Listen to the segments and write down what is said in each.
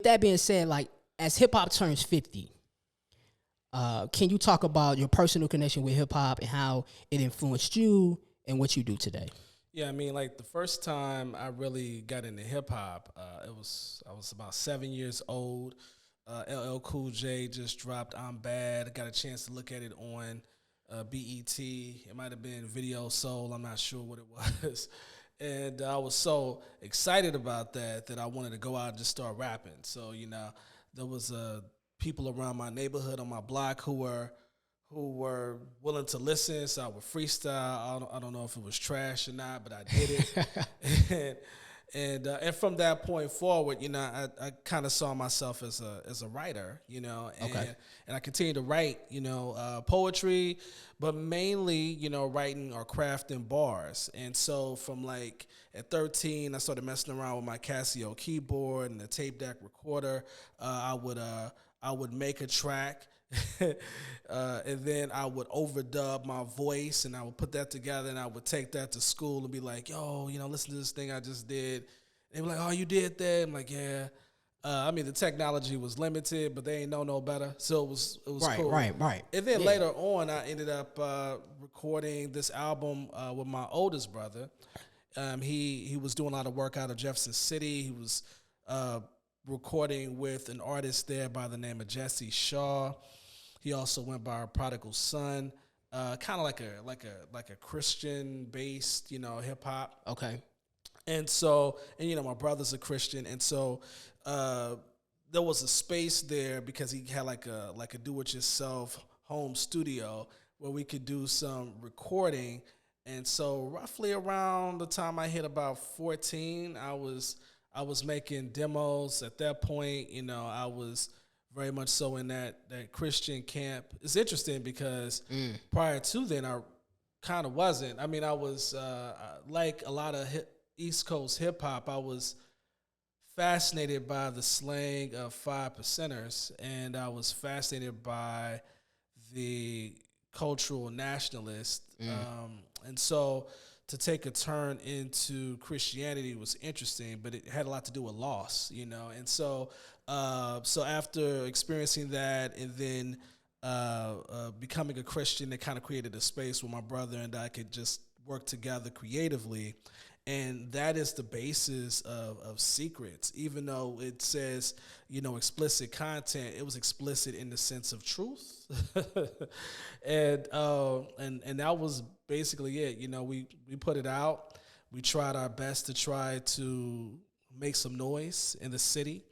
That being said, like as hip hop turns 50, can you talk about your personal connection with hip hop and how it influenced you and what you do today? Yeah, I mean, like the first time I really got into hip hop, I was about 7 years old. LL Cool J just dropped "I'm Bad." I got a chance to look at it on BET. It might have been Video Soul. I'm not sure what it was. And I was so excited about that I wanted to go out and just start rapping. So, there was people around my neighborhood on my block who were willing to listen. So I would freestyle. I don't know if it was trash or not, but I did it. And from that point forward, I kind of saw myself as a writer, and I continued to write, poetry, but mainly, writing or crafting bars. And so from like at 13, I started messing around with my Casio keyboard and the tape deck recorder. I would make a track. And then I would overdub my voice and I would put that together and I would take that to school and be like, yo, listen to this thing I just did. They were like, oh, you did that? I'm like, yeah. I mean, the technology was limited, but they ain't know no better. So it was cool. Right. And then later on, I ended up recording this album with my oldest brother. He was doing a lot of work out of Jefferson City. He was recording with an artist there by the name of Jesse Shaw. He also went by Prodigal Son, kind of like a Christian based, hip hop. Okay. And so, my brother's a Christian, and so there was a space there because he had like a do-it-yourself home studio where we could do some recording. And so, roughly around the time I hit about 14, I was making demos. At that point, I was very much so in that Christian camp. It's interesting because prior to then, I kind of wasn't. I mean, I was like a lot of East Coast hip hop. I was fascinated by the slang of 5%ers, and I was fascinated by the cultural nationalist. And so to take a turn into Christianity was interesting, but it had a lot to do with loss, And so, so after experiencing that, and then becoming a Christian, it kind of created a space where my brother and I could just work together creatively, and that is the basis of Secrets. Even though it says, explicit content, it was explicit in the sense of truth, and that was basically it. We put it out. We tried our best to try to make some noise in the city.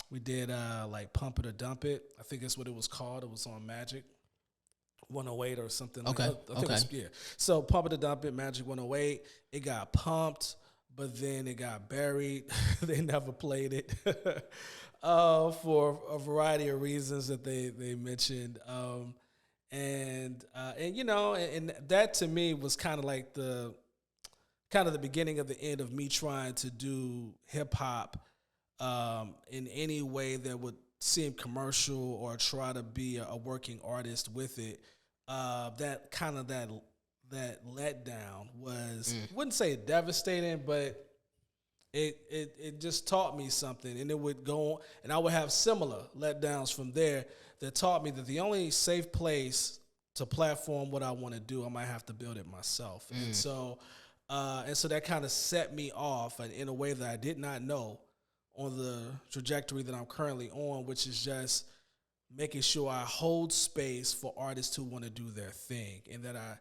We did like Pump It or Dump It. I think that's what it was called. It was on Magic 108 or something. Okay. Like that. I think it was. So Pump It or Dump It, Magic 108. It got pumped, but then it got buried. They never played it for a variety of reasons that they mentioned. And that to me was kind of like the beginning of the end of me trying to do hip hop in any way that would seem commercial or try to be a working artist with it. That letdown was, wouldn't say devastating, but it just taught me something, and it would go on, and I would have similar letdowns from there that taught me that the only safe place to platform what I want to do, I might have to build it myself. And so that kind of set me off in a way that I did not know on the trajectory that I'm currently on, which is just making sure I hold space for artists who want to do their thing, and that I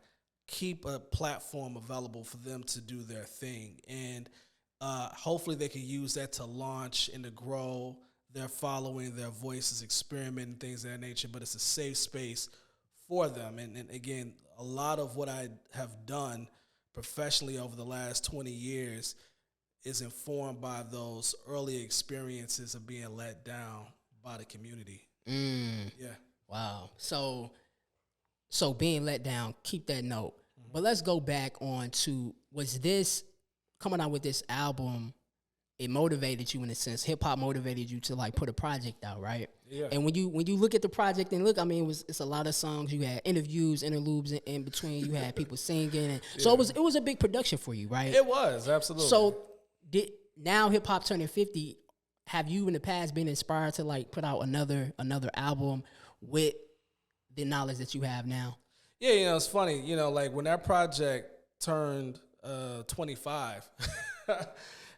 keep a platform available for them to do their thing. And hopefully they can use that to launch and to grow their following, their voices, experiment, and things of that nature, but it's a safe space for them. And again, a lot of what I have done professionally over the last 20 years is informed by those early experiences of being let down by the community. Yeah. Wow. So being let down, keep that note. But let's go back on to, was this coming out with this album, it motivated you in a sense, hip hop motivated you to like put a project out, right? Yeah. And when you look at the project and look, I mean, it's a lot of songs. You had interviews, interludes in between. You had people singing, and so it was a big production for you, right? It was, absolutely. So now hip hop turning 50. have you in the past been inspired to like put out another album with the knowledge that you have now? Yeah, it's funny. Like when that project turned 25,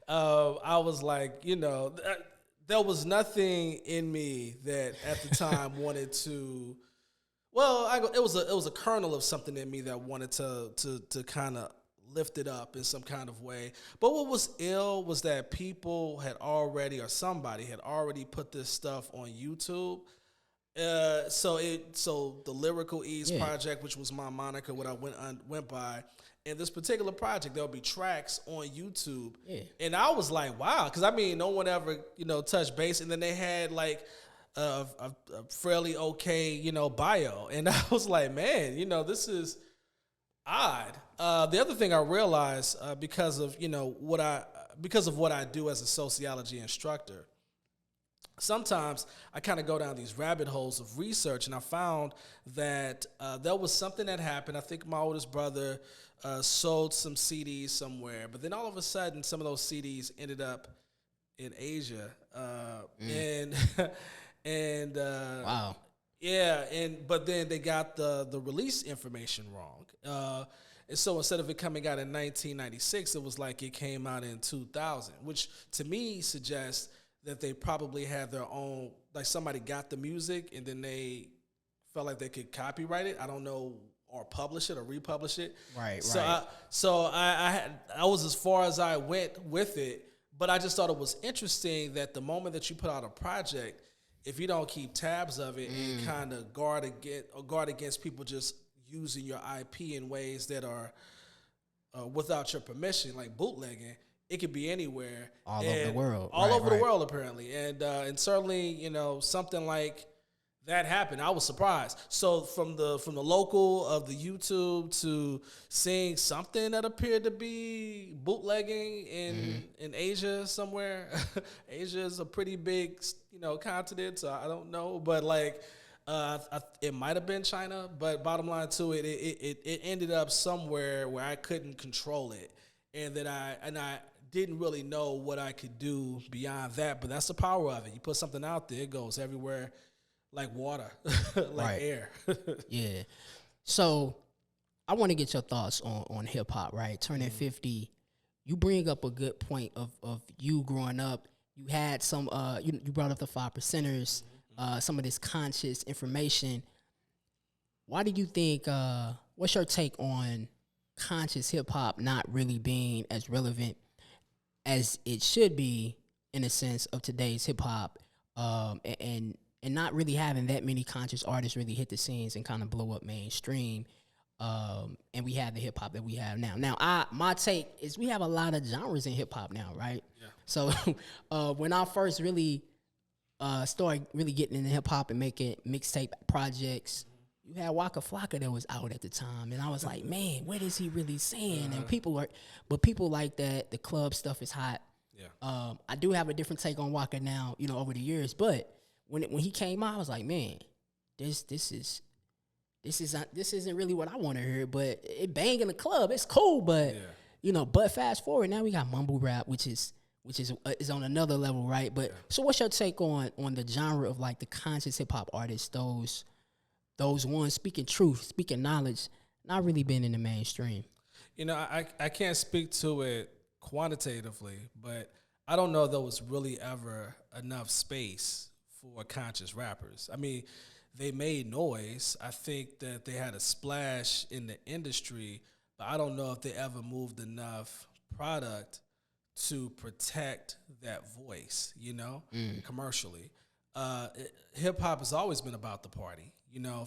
I was like, there was nothing in me that at the time wanted to. Well, it was a kernel of something in me that wanted to kind of lift it up in some kind of way. But what was ill was that people had already, or somebody had already put this stuff on YouTube. So the Lyrical Ease Project, which was my moniker, what I went by, and this particular project, there'll be tracks on YouTube, and I was like, wow, because I mean, no one ever touched base, and then they had like a fairly okay bio, and I was like, man, this is odd. The other thing I realized because of what I do as a sociology instructor. Sometimes I kind of go down these rabbit holes of research, and I found that there was something that happened. I think my oldest brother sold some CDs somewhere, but then all of a sudden, some of those CDs ended up in Asia, and Wow. Yeah, but then they got the release information wrong. And so instead of it coming out in 1996, it was like it came out in 2000, which to me suggests that they probably had their own, like somebody got the music and then they felt like they could copyright it. I don't know, or publish it or republish it. Right. I was as far as I went with it, but I just thought it was interesting that the moment that you put out a project, if you don't keep tabs of it and kind of guard against people just using your IP in ways that are without your permission, like bootlegging, it could be anywhere, all over the world, the world apparently, and certainly something like that happened. I was surprised. So from the local of the YouTube to seeing something that appeared to be bootlegging in Asia somewhere. Asia is a pretty big continent, so I don't know, but like it might have been China. But bottom line to it, it ended up somewhere where I couldn't control it, and that I didn't really know what I could do beyond that. But that's the power of it. You put something out there, it goes everywhere. Like water, like air. Yeah. So I want to get your thoughts on hip hop, right? Turning 50, you bring up a good point of you growing up. You had some, you brought up the 5%ers, some of this conscious information. Why do you think, what's your take on conscious hip hop not really being as relevant as it should be in a sense of today's hip hop, and not really having that many conscious artists really hit the scenes and kind of blow up mainstream, and we have the hip hop that we have now. Now, my take is we have a lot of genres in hip hop now, right? Yeah. So when I first really started really getting into hip hop and making mixtape projects, you had Waka Flocka that was out at the time, and I was like, man, what is he really saying? And people like that. The club stuff is hot. Yeah. I do have a different take on Waka now, over the years, but when he came out, I was like, man, this isn't really what I want to hear, but it bang in the club, it's cool, but but fast forward, now we got mumble rap, which is on another level, right? But so what's your take on the genre of like the conscious hip hop artists, those ones speaking truth, speaking knowledge, not really being in the mainstream? I can't speak to it quantitatively, but I don't know if there was really ever enough space for conscious rappers. I mean, they made noise. I think that they had a splash in the industry, but I don't know if they ever moved enough product to protect that voice, commercially. Hip hop has always been about the party,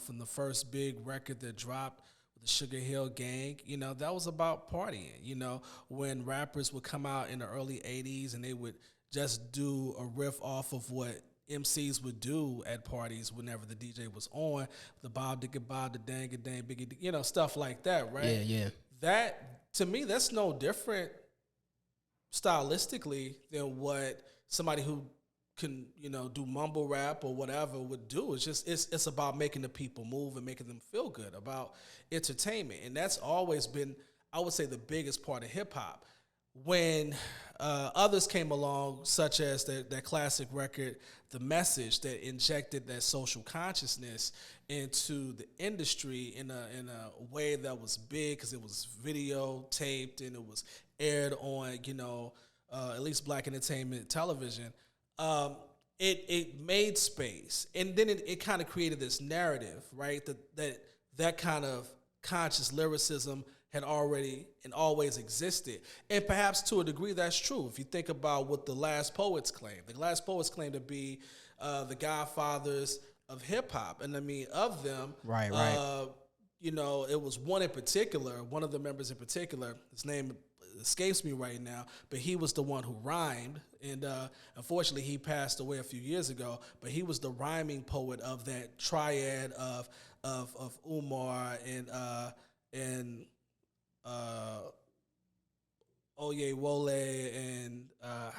from the first big record that dropped with the Sugar Hill Gang, that was about partying, when rappers would come out in the early 80s and they would just do a riff off of what MCs would do at parties whenever the DJ was on, the bob digga bob, the dang a dang biggie, stuff like that, right? Yeah. That to me, that's no different stylistically than what somebody who can do mumble rap or whatever would do. It's just it's about making the people move and making them feel good, about entertainment, and that's always been, I would say, the biggest part of hip hop. when others came along, such as that classic record, The Message, that injected that social consciousness into the industry in a way that was big because it was videotaped and it was aired on, at least black entertainment television. It made space, and then it kind of created this narrative, right? That kind of conscious lyricism had already and always existed. And perhaps to a degree that's true. If you think about what the Last Poets claim. The Last Poets claim to be the godfathers of hip hop. And I mean, of them, Right. it was one in particular, one of the members in particular, his name escapes me right now, but he was the one who rhymed. And unfortunately, he passed away a few years ago, but he was the rhyming poet of that triad of Umar and Oye Wole and I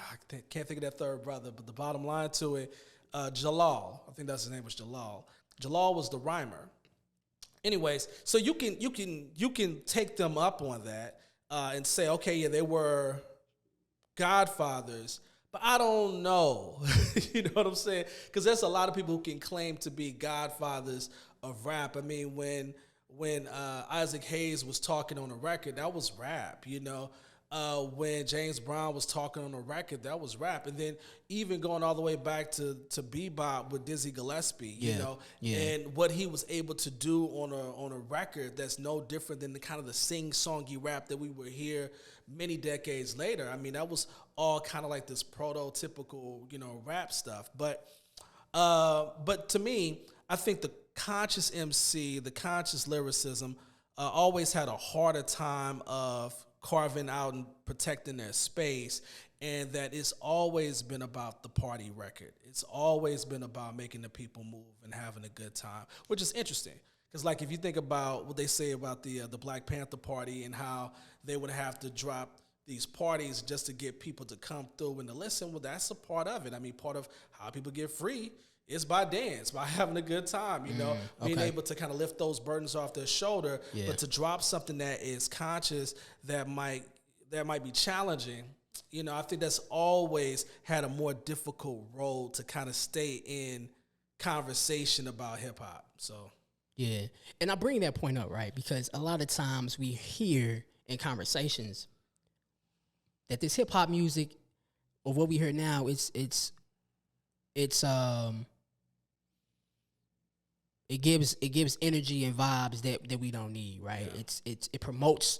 can't think of that third brother, but the bottom line to it, Jalal. I think that's his name was Jalal. Jalal was the rhymer. Anyways, so you can take them up on that and say, okay, yeah, they were godfathers, but I don't know. You know what I'm saying? Because there's a lot of people who can claim to be godfathers of rap. I mean, when Isaac Hayes was talking on a record, that was rap, when James Brown was talking on a record, that was rap. And then even going all the way back to bebop with Dizzy Gillespie, and what he was able to do on a record that's no different than the kind of the sing-songy rap that we would hear many decades later. I mean, that was all kind of like this prototypical, rap stuff. But to me, I think the conscious MC, the conscious lyricism, always had a harder time of carving out and protecting their space, and that it's always been about the party record. It's always been about making the people move and having a good time, which is interesting. Because, like, if you think about what they say about the Black Panther Party and how they would have to drop these parties just to get people to come through and to listen, well, that's a part of it. I mean, part of how people get free is by dance, by having a good time, being able to kind of lift those burdens off their shoulder, but to drop something that is conscious that might be challenging, I think that's always had a more difficult role to kind of stay in conversation about hip hop. So yeah, and I bring that point up, right, because a lot of times we hear in conversations that this hip hop music, or what we hear now, it gives energy and vibes that we don't need, right? Yeah. It promotes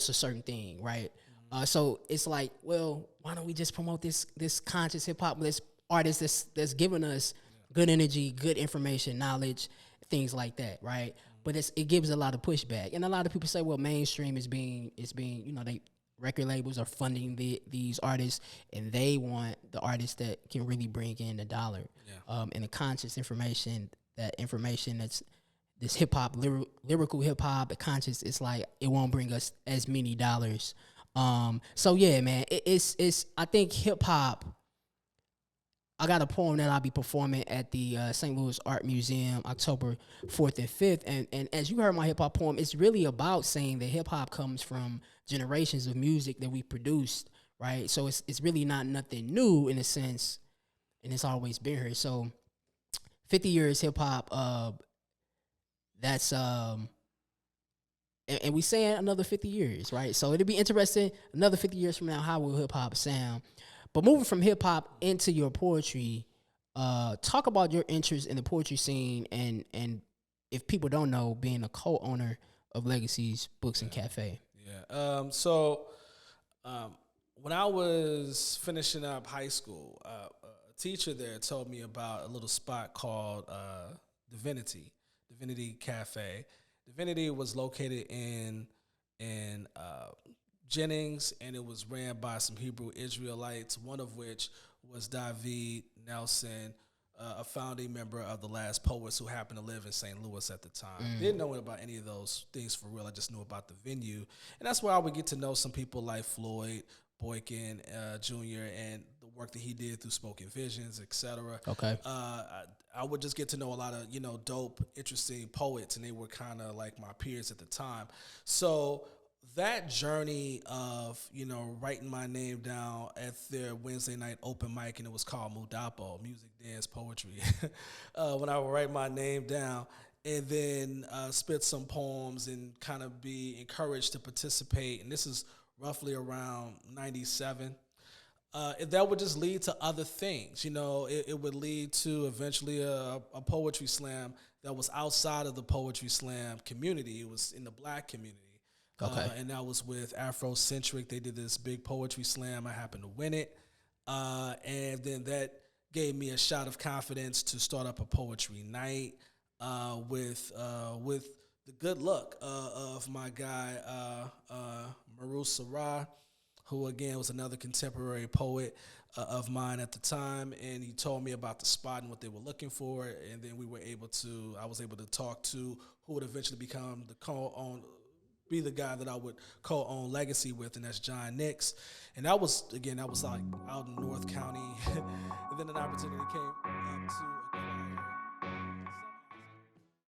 a certain thing, right? Mm-hmm. So it's like, well, why don't we just promote this conscious hip hop, this artist that's giving us good energy, good information, knowledge, things like that, right? Mm-hmm. But it gives a lot of pushback, and a lot of people say, well, mainstream is being they record labels are funding these artists, and they want the artists that can really bring in the dollar, and the conscious information. That information that's this hip hop, lyrical hip hop, the conscious, it's like it won't bring us as many dollars. So yeah, man, it's I think hip hop. I got a poem that I'll be performing at the St. Louis Art Museum October 4th and 5th. And as you heard my hip hop poem, it's really about saying that hip hop comes from generations of music that we produced, right? So it's really not nothing new in a sense, and it's always been here. So 50 years hip hop, that's and we saying another 50 years, right? So it'll be interesting, another 50 years from now, how will hip hop sound? But moving from hip hop into your poetry, talk about your interest in the poetry scene, and if people don't know, being a co-owner of Legacy's Books and Cafe. Yeah. So when I was finishing up high school, a teacher there told me about a little spot called Divinity Cafe. Divinity was located in Jennings, and it was ran by some Hebrew Israelites, one of which was David Nelson, a founding member of the Last Poets, who happened to live in St. Louis at the time. Didn't know about any of those things for real. I just knew about the venue. And that's where I would get to know some people like Floyd Boykin Jr. and the work that he did through Spoken Visions, etc. Okay. I would just get to know a lot of, dope, interesting poets, and they were kind of like my peers at the time. So that journey of, writing my name down at their Wednesday night open mic, and it was called Mudapo, music, dance, poetry. When I would write my name down and then spit some poems and kind of be encouraged to participate, and this is roughly around 97. That would just lead to other things. It would lead to eventually a poetry slam that was outside of the poetry slam community. It was in the black community. Okay. And that was with Afrocentric. They did this big poetry slam. I happened to win it. And then that gave me a shot of confidence to start up a poetry night with the good luck of my guy, Maurice, who again was another contemporary poet of mine at the time, and he told me about the spot and what they were looking for, and then I was able to talk to who would eventually become be the guy that I would co-own Legacy with, and that's John Nix. And that was like out in North County, and then an opportunity came.